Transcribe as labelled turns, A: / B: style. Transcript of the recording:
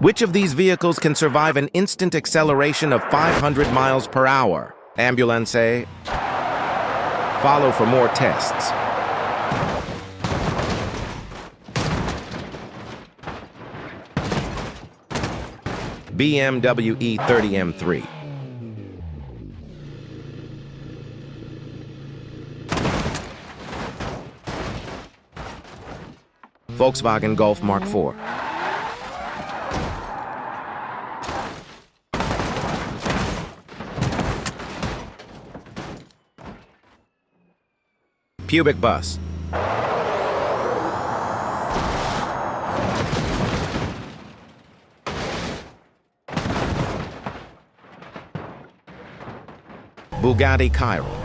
A: Which of these vehicles can survive an instant acceleration of 500 miles per hour? Ambulance. Follow for more tests. BMW E30 M3. Volkswagen Golf Mark IV. Pubic bus. Bugatti Chiron.